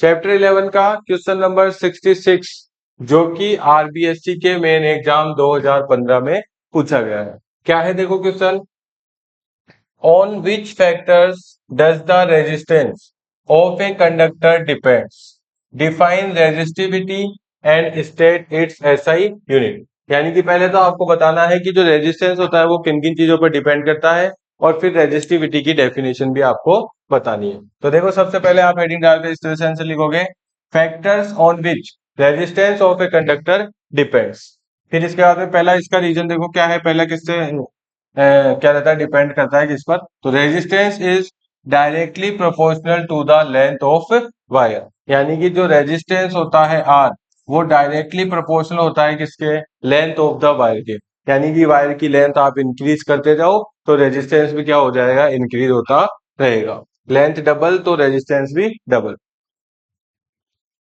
Chapter 11 का question number 66 जो कि आरबीएससी के मेन एग्जाम 2015 में पूछा गया है। क्या है देखो question, on which factors does the resistance of a conductor depends, define resistivity and state it's SI unit. यानी कि पहले तो आपको बताना है कि जो रेजिस्टेंस होता है वो किन किन चीजों पर डिपेंड करता है और फिर रेजिस्टिविटी की डेफिनेशन भी आपको बतानी है। तो देखो सबसे पहले आप हेडिंग डाल के इस तरह से आंसर लिखोगे, factors on which resistance of a conductor depends. फिर इसके बाद में पहला इसका रीजन देखो क्या है, पहला किससे क्या रहता है, डिपेंड करता है किस पर, तो resistance is directly proportional to the length of wire. यानी कि जो रेजिस्टेंस होता है आर वो डायरेक्टली प्रोपोर्शनल होता है किसके, लेंथ ऑफ द वायर के। यानी कि वायर की लेंथ आप इंक्रीज करते जाओ तो रेजिस्टेंस भी क्या हो जाएगा, इंक्रीज होता रहेगा। लेंथ डबल तो रेजिस्टेंस भी डबल।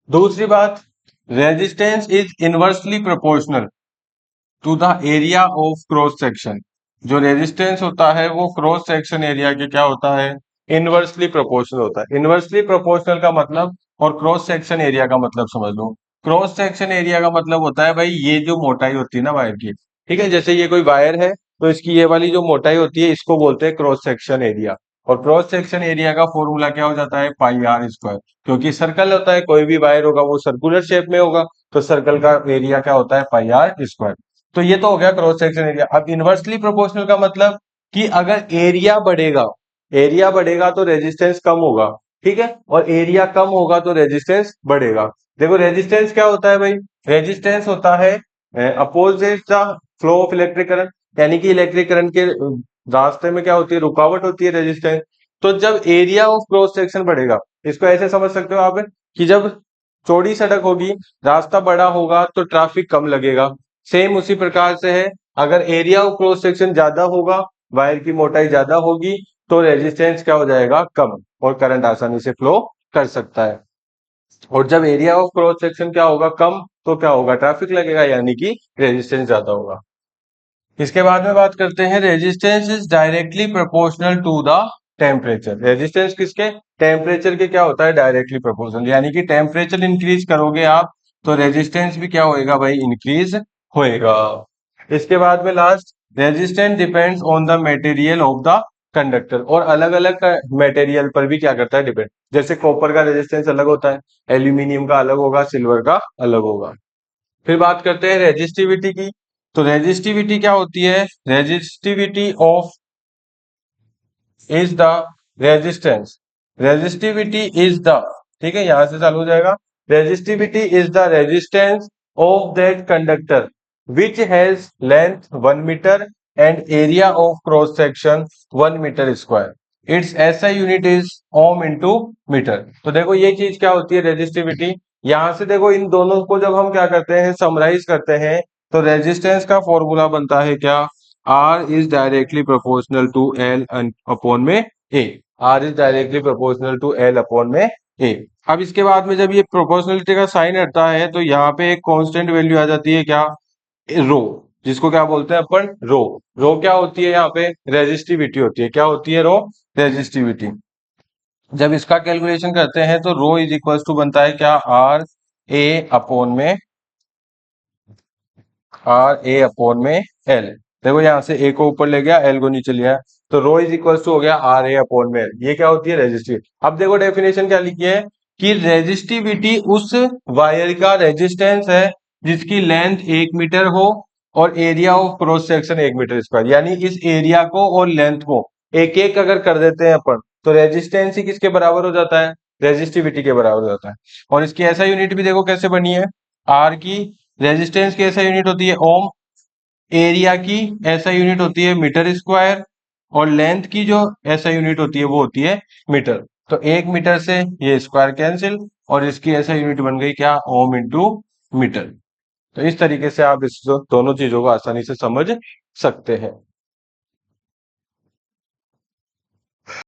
दूसरी बात, resistance is inversely proportional to the area of cross section. जो रेजिस्टेंस होता है वो क्रॉस सेक्शन एरिया के क्या होता है, इनवर्सली प्रोपोर्शनल होता है। इनवर्सली प्रोपोर्शनल का मतलब और क्रॉस सेक्शन एरिया का मतलब समझ लो। क्रॉस सेक्शन एरिया का मतलब होता है भाई ये जो मोटाई होती है ना वायर की, ठीक है, जैसे ये कोई वायर है तो इसकी ये वाली जो मोटाई होती है इसको बोलते हैं क्रॉस सेक्शन एरिया। और क्रॉस सेक्शन एरिया का फॉर्मूला क्या हो जाता है, पाई आर स्क्वायर। क्योंकि सर्कल होता है, कोई भी वायर होगा वो सर्कुलर शेप में होगा, तो सर्कल का एरिया क्या होता है, पाई आर स्क्वायर। तो ये तो हो गया क्रॉस सेक्शन एरिया। अब इनवर्सली प्रोपोर्शनल का मतलब कि अगर एरिया बढ़ेगा, एरिया बढ़ेगा तो रेजिस्टेंस कम होगा, ठीक है, और एरिया कम होगा तो रेजिस्टेंस बढ़ेगा। देखो रेजिस्टेंस क्या होता है भाई, रेजिस्टेंस होता है opposite the flow of electric current. यानी कि इलेक्ट्रिक करंट के रास्ते में क्या होती है, रुकावट होती है रेजिस्टेंस। तो जब एरिया ऑफ क्रॉस सेक्शन बढ़ेगा, इसको ऐसे समझ सकते हो आप कि जब चौड़ी सड़क होगी, रास्ता बड़ा होगा तो ट्रैफिक कम लगेगा। सेम उसी प्रकार से है, अगर एरिया ऑफ क्रॉस सेक्शन ज्यादा होगा, वायर की मोटाई ज्यादा होगी, तो रेजिस्टेंस क्या हो जाएगा, कम, और करंट आसानी से फ्लो कर सकता है। और जब एरिया ऑफ क्रॉस सेक्शन क्या होगा, कम, तो क्या होगा, ट्रैफिक लगेगा, यानी कि रेजिस्टेंस ज्यादा होगा। इसके बाद में बात करते हैं, resistance is directly proportional to the temperature. Resistance किसके, टेम्परेचर के क्या होता है, डायरेक्टली प्रोपोर्शनल। यानी कि टेम्परेचर इंक्रीज करोगे आप तो रेजिस्टेंस भी क्या होएगा भाई, इंक्रीज होएगा। इसके बाद में last, resistance depends on the material of the conductor. और अलग अलग मटेरियल पर भी क्या करता है, डिपेंड। जैसे कॉपर का रेजिस्टेंस अलग होता है, एल्यूमिनियम का अलग होगा, सिल्वर का अलग होगा। फिर बात करते हैं रेजिस्टिविटी की। तो रेजिस्टिविटी क्या होती है, resistivity of is the resistance, resistivity is the, ठीक है, यहां से चालू हो जाएगा, resistivity is the resistance of that conductor which has length 1 metre and area of cross section 1 metre square. It's ऐसा unit is ohm into metre. तो देखो ये चीज क्या होती है, रेजिस्टिविटी। यहां से देखो इन दोनों को जब हम क्या करते हैं, समराइज करते हैं, तो रेजिस्टेंस का फॉर्मूला बनता है क्या, R is directly proportional to L upon में A। R is directly proportional to L upon में A। अब इसके बाद में जब ये प्रोपोर्शनलिटी का साइन हटता है तो यहाँ पे एक कांस्टेंट वैल्यू आ जाती है क्या, रो, जिसको क्या बोलते हैं अपन, रो। रो क्या होती है, यहाँ पे रेजिस्टिविटी होती है। क्या होती है, रो, रेजिस्टिविटी। जब इसका कैलकुलेशन करते हैं तो रो इज इक्वल टू बनता है क्या, आर ए अपॉन में, आर ए अपॉन में एल। देखो यहां से ए को ऊपर ले गया, एल को नीचे लिया, तो रो इज इक्वल टू हो गया आर ए अपॉन में एल। ये क्या होती है, रेजिस्टिविटी। अब देखो डेफिनेशन क्या लिखी है कि रेजिस्टिविटी उस वायर का रेजिस्टेंस है जिसकी लेंथ 1 मीटर हो और area of cross section 1 metre square. यानी इस एरिया को और लेंथ को एक एक अगर कर देते हैं अपन तो रेजिस्टेंस ही किसके बराबर हो जाता है, रेजिस्टिविटी के बराबर हो जाता है। और इसकी ऐसा यूनिट भी देखो कैसे बनी है, आर की रेजिस्टेंस की ऐसा यूनिट होती है ओम, एरिया की ऐसा यूनिट होती है मीटर स्क्वायर, और लेंथ की जो ऐसा यूनिट होती है वो होती है मीटर। तो 1 मीटर से ये स्क्वायर कैंसिल और इसकी ऐसा यूनिट बन गई क्या, ओम इंटू मीटर। तो इस तरीके से आप इस दोनों चीजों को आसानी से समझ सकते हैं।